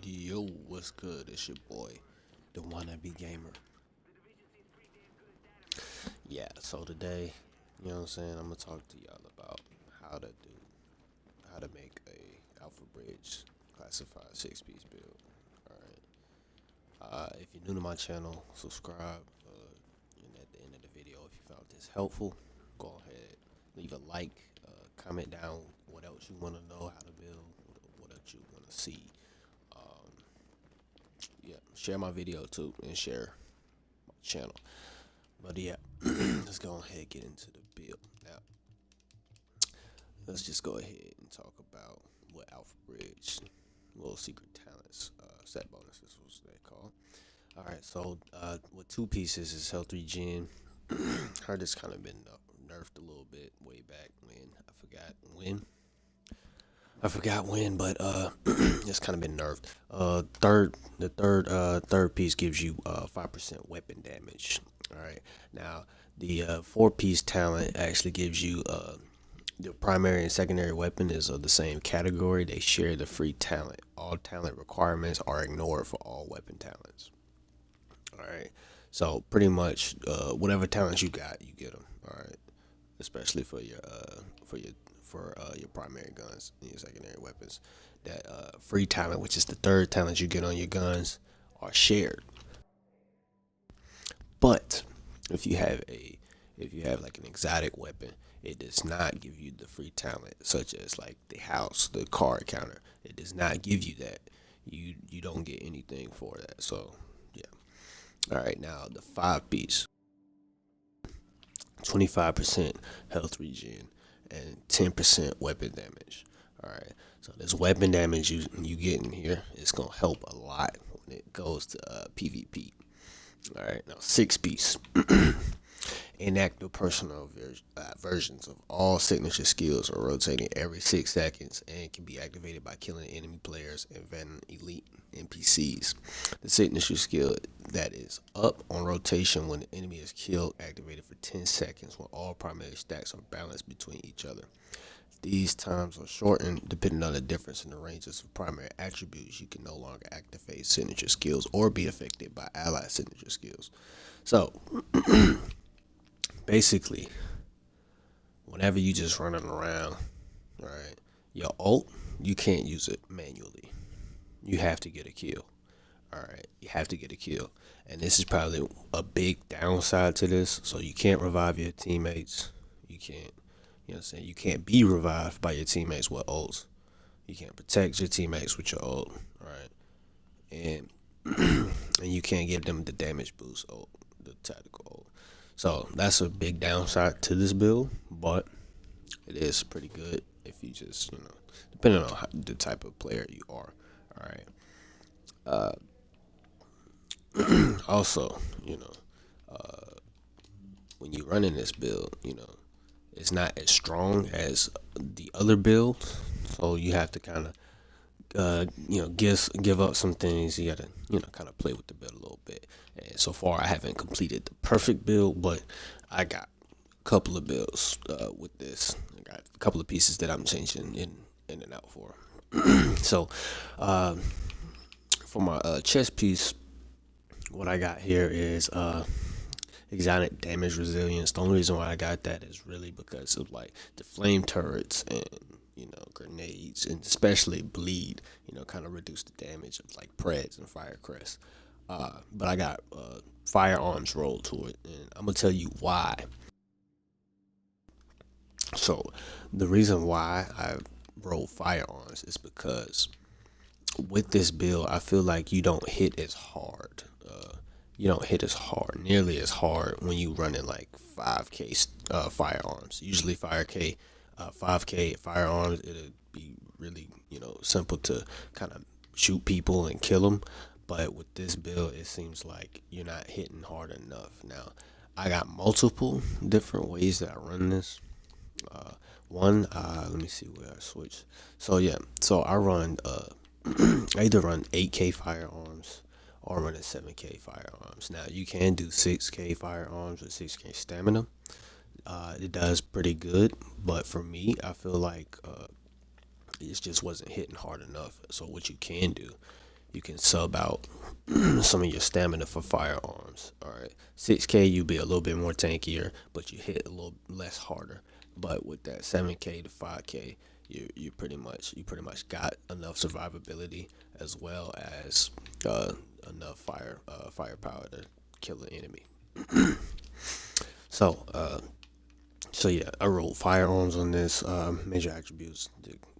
Yo, what's good? It's your boy, the wannabe gamer. Yeah, so today, I'm saying, I'm gonna talk to y'all about how to do, how to make a Alphabridge classified six-piece build. All right. If you're new to my channel, subscribe. And at the end of the video, if you found this helpful, go ahead, leave a like, comment down what else you want to know how to build, what else you want to see. Um, yeah, share my video too and share my channel. But yeah, let's go ahead and get into the build. Now, let's just go ahead and talk about what Alphabridge little secret talents, set bonuses was they called. Alright, so with two pieces is health regen. Heard it's kind of been nerfed a little bit way back when. I forgot when, but it's kind of been nerfed. Third piece gives you 5% weapon damage. All right, now the four-piece talent actually gives you the primary and secondary weapon is of the same category. They share the free talent. All talent requirements are ignored for all weapon talents. All right, so pretty much whatever talents you got, you get them. All right, especially for your primary guns and your secondary weapons. That free talent, which is the third talent you get on your guns, are shared. But if you have like an exotic weapon, it does not give you the free talent, such as like the house, the card counter. It does not give you that. You don't get anything for that. So yeah. All right, now the five piece, 25% health regen and 10% weapon damage. All right, so this weapon damage you get in here is gonna help a lot when it goes to PvP. All right, now six piece. Inactive personal versions of all signature skills are rotating every 6 seconds and can be activated by killing enemy players and veteran elite NPCs. The signature skill that is up on rotation when the enemy is killed, activated for 10 seconds when all primary stacks are balanced between each other. These times are shortened depending on the difference in the ranges of primary attributes. You can no longer activate signature skills or be affected by allied signature skills. So basically, whenever you just running around, right, your ult, you can't use it manually. You have to get a kill. All right, you have to get a kill, and this is probably a big downside to this. So you can't revive your teammates. You can't, you can't be revived by your teammates with ults. You can't protect your teammates with your ult, right? And and you can't give them the damage boost ult, the tactical ult. So that's a big downside to this build, but it is pretty good if you just, depending on the type of player you are. All right. Also, when you run in this build, it's not as strong as the other builds, so you have to kind of give up some things. You gotta kind of play with the build a little bit. And so far I haven't completed the perfect build, but I got a couple of builds with this. I got a couple of pieces that I'm changing in and out for. So for my chest piece, what I got here is exotic damage resilience. The only reason why I got that is really because of like the flame turrets and grenades, and especially bleed, kind of reduce the damage of like Preds and Firecrest. But I got firearms rolled to it, and I'm gonna tell you why. So the reason why I rolled firearms is because with this build, I feel like you don't hit as hard. You don't hit as hard, nearly as hard when you running like 5K firearms. Usually 5K firearms, it'll be really simple to kind of shoot people and kill them. But with this build, it seems like you're not hitting hard enough. Now, I got multiple different ways that I run this. Let me see where I switch. So yeah, so I run I either run 8K firearms or running 7K firearms. Now you can do 6K firearms with 6K stamina. It does pretty good, but for me, I feel like it just wasn't hitting hard enough. So what you can do, you can sub out some of your stamina for firearms. All right, 6K you be a little bit more tankier, but you hit a little less harder. But with that 7K to 5K, you pretty much got enough survivability as well as enough firepower to kill the enemy. So yeah, I rolled firearms on this. Major attributes: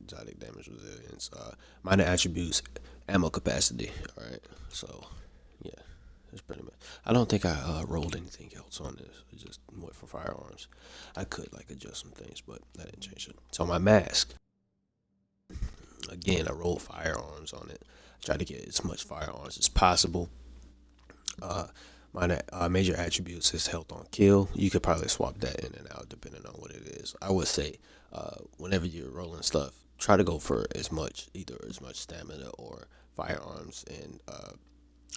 exotic damage resilience. Minor attributes: ammo capacity. All right. So yeah, that's pretty much. I don't think I rolled anything else on this. I just went for firearms. I could like adjust some things, but I didn't change it. So my mask. Again, I rolled firearms on it. Try to get as much firearms as possible. Uh, my major attributes is health on kill. You could probably swap that in and out depending on what it is. I would say, whenever you're rolling stuff, try to go for either as much stamina or firearms and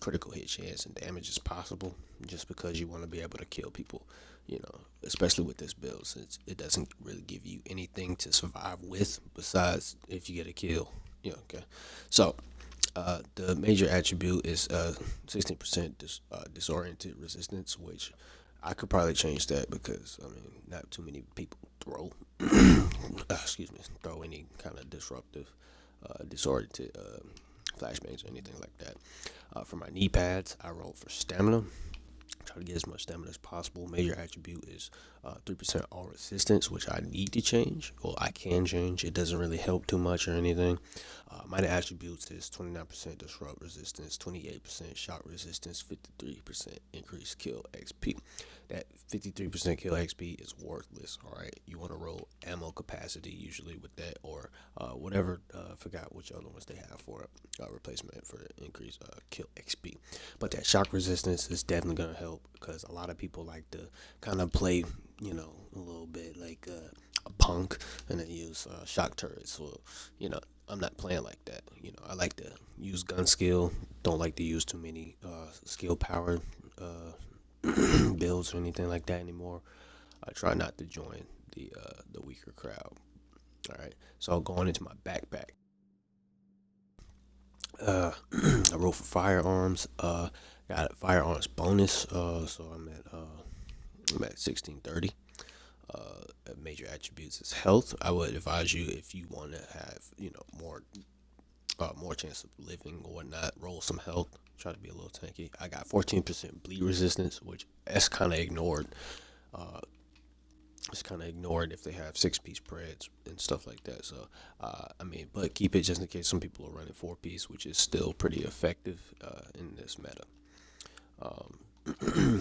critical hit chance and damage as possible. Just because you want to be able to kill people, especially with this build, since it doesn't really give you anything to survive with besides if you get a kill. Yeah, okay. So the major attribute is 16% disoriented resistance, which I could probably change that because I mean not too many people throw throw any kind of disruptive disoriented flashbangs or anything like that. For my knee pads, I roll for stamina. Try to get as much stamina as possible. Major attribute is 3% all resistance, which I need to change. Well, I can change. It doesn't really help too much or anything. Minor attributes is 29% disrupt resistance, 28% shock resistance, 53% increased kill XP. That 53% kill XP is worthless. All right, you want to roll ammo capacity usually with that, or whatever. Forgot which other ones they have for replacement for increased kill XP. But that shock resistance is definitely gonna help because a lot of people like to kind of play, a little bit like a punk and then use shock turrets. Well, I'm not playing like that. I like to use gun skill. Don't like to use too many skill powered builds or anything like that anymore. I try not to join the weaker crowd. All right. So going into my backpack, I rolled for firearms. Got a firearms bonus. So I'm at 1630. Major attributes is health. I would advise you if you want to have more chance of living or whatnot. Roll some health. Try to be a little tanky. I got 14% bleed resistance, which that's kind of ignored. Uh, it's kind of ignored if they have 6-piece spreads and stuff like that. So, but keep it just in case some people are running 4-piece, which is still pretty effective in this meta. Um,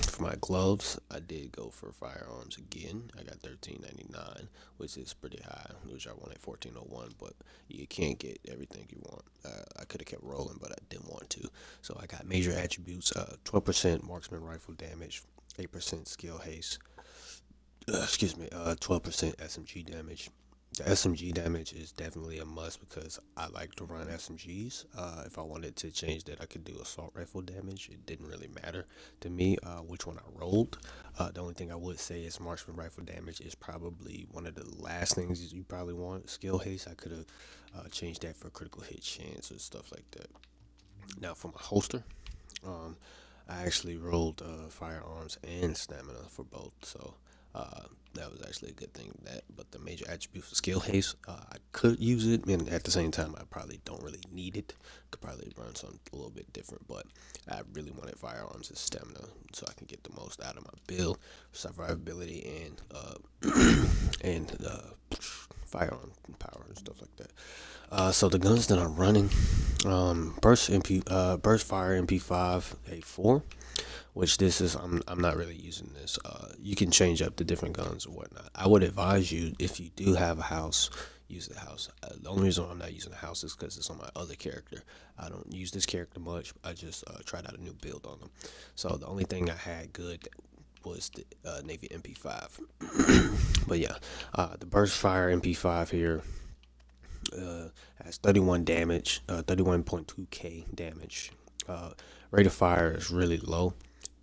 for my gloves, I did go for firearms again. I got 1399, which is pretty high, which I wanted 1401, but you can't get everything you want. I could have kept rolling, but I didn't want to. So I got major attributes: 12% marksman rifle damage, 8% skill haste. 12% SMG damage. The SMG damage is definitely a must because I like to run SMGs. If I wanted to change that, I could do assault rifle damage. It didn't really matter to me which one I rolled. The only thing I would say is marksman rifle damage is probably one of the last things you probably want. Skill haste, I could have changed that for critical hit chance or stuff like that. Now for my holster, I actually rolled firearms and stamina for both, so that was actually a good thing. But the major attribute for skill haste, I could use it, and at the same time, I probably don't really need it. Could probably run something a little bit different, but I really wanted firearms and stamina so I can get the most out of my build, survivability, and firearm power and stuff like that. So the guns that I'm running, burst fire MP5 A4, which this is I'm not really using this. You can change up the different guns or whatnot. I would advise you if you do have a house, use the house. The only reason I'm not using the house is because it's on my other character. I don't use this character much. I just tried out a new build on them. So the only thing I had good was the Navy MP5. But yeah, the burst fire MP5 here has 31 damage, 31.2k damage. Rate of fire is really low,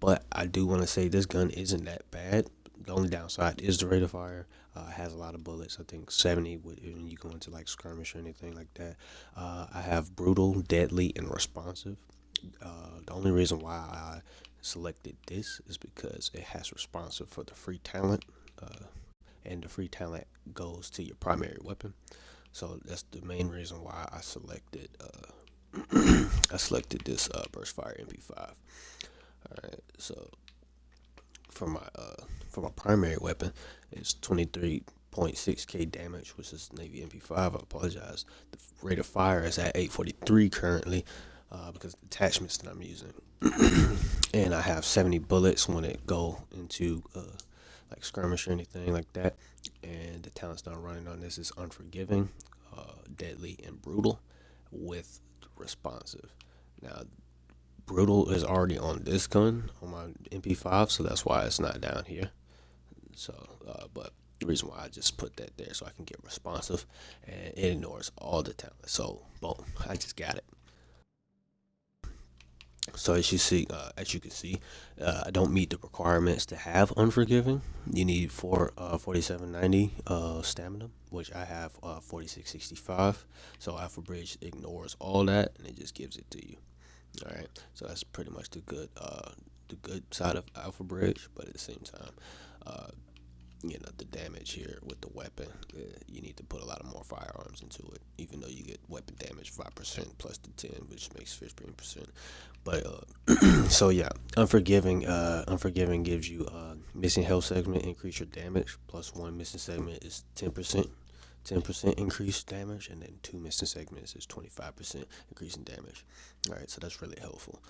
but I do want to say this gun isn't that bad. The only downside is the rate of fire. It has a lot of bullets. I think 70 when you go into like skirmish or anything like that. I have brutal, deadly, and responsive. The only reason why I selected this is because it has responsive for the free talent, and the free talent goes to your primary weapon. So that's the main reason why I selected I selected this burst fire MP5. All right, so for my primary weapon, it's 23.6k damage, which is Navy MP5. I apologize. The rate of fire is at 843 currently, because of the attachments that I'm using, and I have 70 bullets when it go into like skirmish or anything like that. And the talent's not running on this is unforgiving, deadly, and brutal with responsive. Now, brutal is already on this gun on my MP5, so that's why it's not down here. So, but the reason why I just put that there so I can get responsive, and it ignores all the talent. So, boom, I just got it. So as you can see, I don't meet the requirements to have unforgiving. You need 4790 stamina, which I have 4665. So Alphabridge ignores all that and it just gives it to you. All right, so that's pretty much the good side of Alphabridge, but at the same time, uh, the damage here with the weapon, you need to put a lot of more firearms into it, even though you get weapon damage 5% plus the 10, which makes 15%. But so yeah, unforgiving gives you missing health segment increase your damage, plus one missing segment is 10% increased damage, and then two missing segments is 25% increase in damage. All right, so that's really helpful.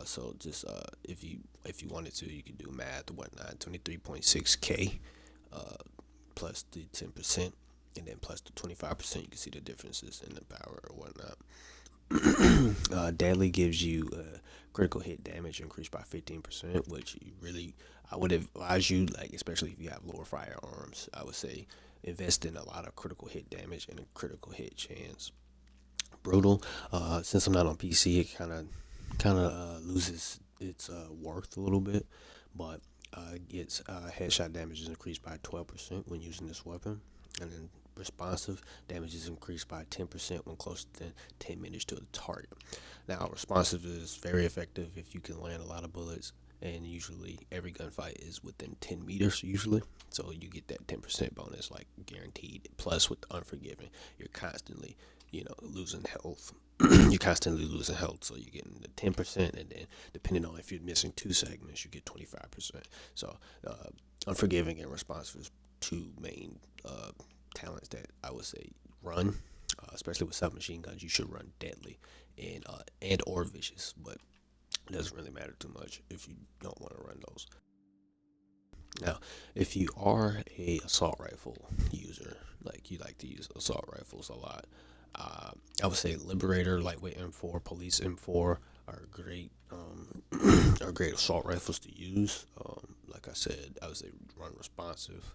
So just if you wanted to, you could do math or whatnot. 23.6k plus the 10%, and then plus the 25%. You can see the differences in the power or whatnot. Deadly gives you critical hit damage increased by 15%, which I would advise you, like especially if you have lower firearms, I would say invest in a lot of critical hit damage and a critical hit chance. Brutal, since I'm not on PC, it kind of loses its worth a little bit, but its headshot damage is increased by 12% when using this weapon, and then responsive damage is increased by 10% when close to 10 minutes to the target. Now, responsive is very effective if you can land a lot of bullets, and usually every gunfight is within 10 meters usually, so you get that 10% bonus like guaranteed. Plus with unforgiving, you're constantly losing health. You're constantly losing health, so you're getting the 10%, and then depending on if you're missing two segments, you get 25%. So unforgiving and responsive is two main talents that I would say run, especially with submachine guns. You should run deadly and or vicious, but it doesn't really matter too much if you don't want to run those. Now, if you are a assault rifle user, like you like to use assault rifles a lot, I would say Liberator, Lightweight M4, Police M4 are great, are great assault rifles to use. Like I said, I would say run responsive,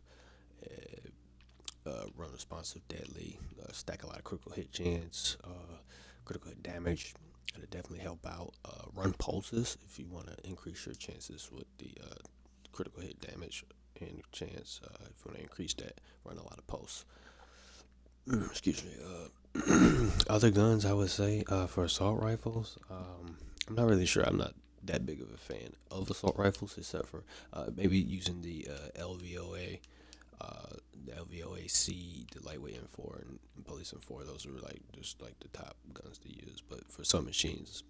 deadly, stack a lot of critical hit chance, critical hit damage. It'll definitely help out. Run pulses if you want to increase your chances with the critical hit damage and chance. If you want to increase that, run a lot of pulse. Excuse me. Other guns, I would say, for assault rifles, I'm not really sure. I'm not that big of a fan of assault rifles, except for maybe using the LVOA, the LVOAC, the lightweight M4, and police M4. Those are like just like the top guns to use. But for some machines,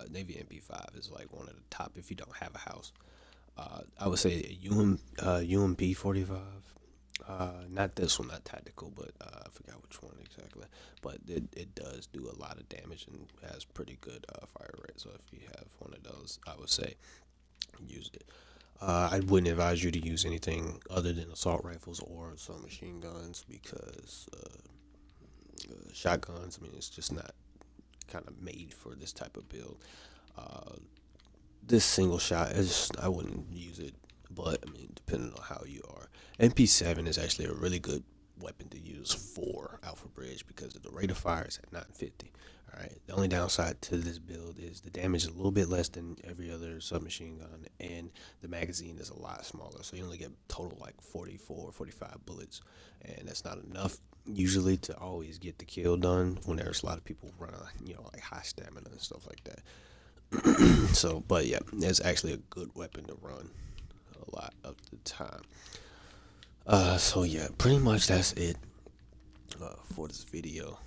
Navy MP5 is like one of the top if you don't have a house. I would say a UMP 45. Not this one, not tactical, but I forgot which one exactly. But it does do a lot of damage and has pretty good fire rate. So if you have one of those, I would say use it. I wouldn't advise you to use anything other than assault rifles or some machine guns, because shotguns, I mean, it's just not kind of made for this type of build. Uh, this single shot is, I wouldn't use it, but I mean, depending on how you are. MP7 is actually a really good weapon to use for Alphabridge because of the rate of fire is at 950. All right. The only downside to this build is the damage is a little bit less than every other submachine gun, and the magazine is a lot smaller. So you only get total like 44, 45 bullets, and that's not enough usually to always get the kill done when there's a lot of people running, like high stamina and stuff like that. So, but yeah, it's actually a good weapon to run a lot of the time. So yeah, pretty much that's it for this video.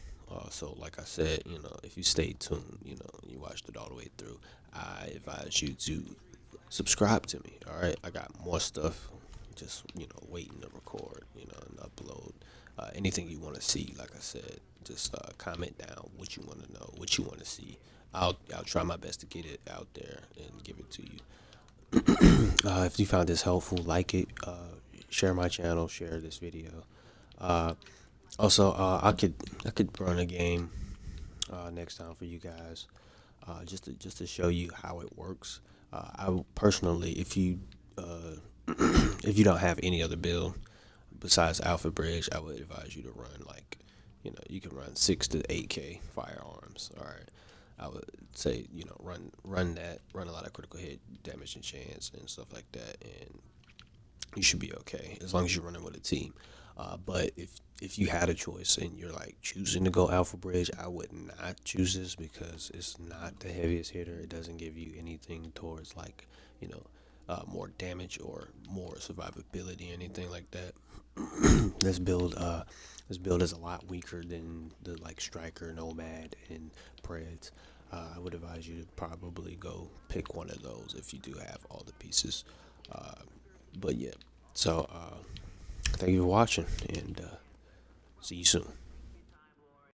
So like I said, if you stay tuned, you watched it all the way through, I advise you to subscribe to me. All right, I got more stuff, just waiting to record, and upload. Anything you want to see, like I said, just comment down what you want to know, what you want to see. I'll try my best to get it out there and give it to you. If you found this helpful, like it, share my channel, share this video. Also, I could run a game next time for you guys, just to show you how it works. I personally, if you if you don't have any other build besides Alphabridge, I would advise you to run like, you can run 6 to 8K firearms. All right, I would say run that, run a lot of critical hit damage and chance and stuff like that, and you should be okay as long as you're running with a team. But if you had a choice and you're like choosing to go Alphabridge, I would not choose this because it's not the heaviest hitter. It doesn't give you anything towards like more damage or more survivability, anything like that. this build is a lot weaker than the like Striker, Nomad, and Preds. I would advise you to probably go pick one of those if you do have all the pieces. But yeah, so thank you for watching, and see you soon.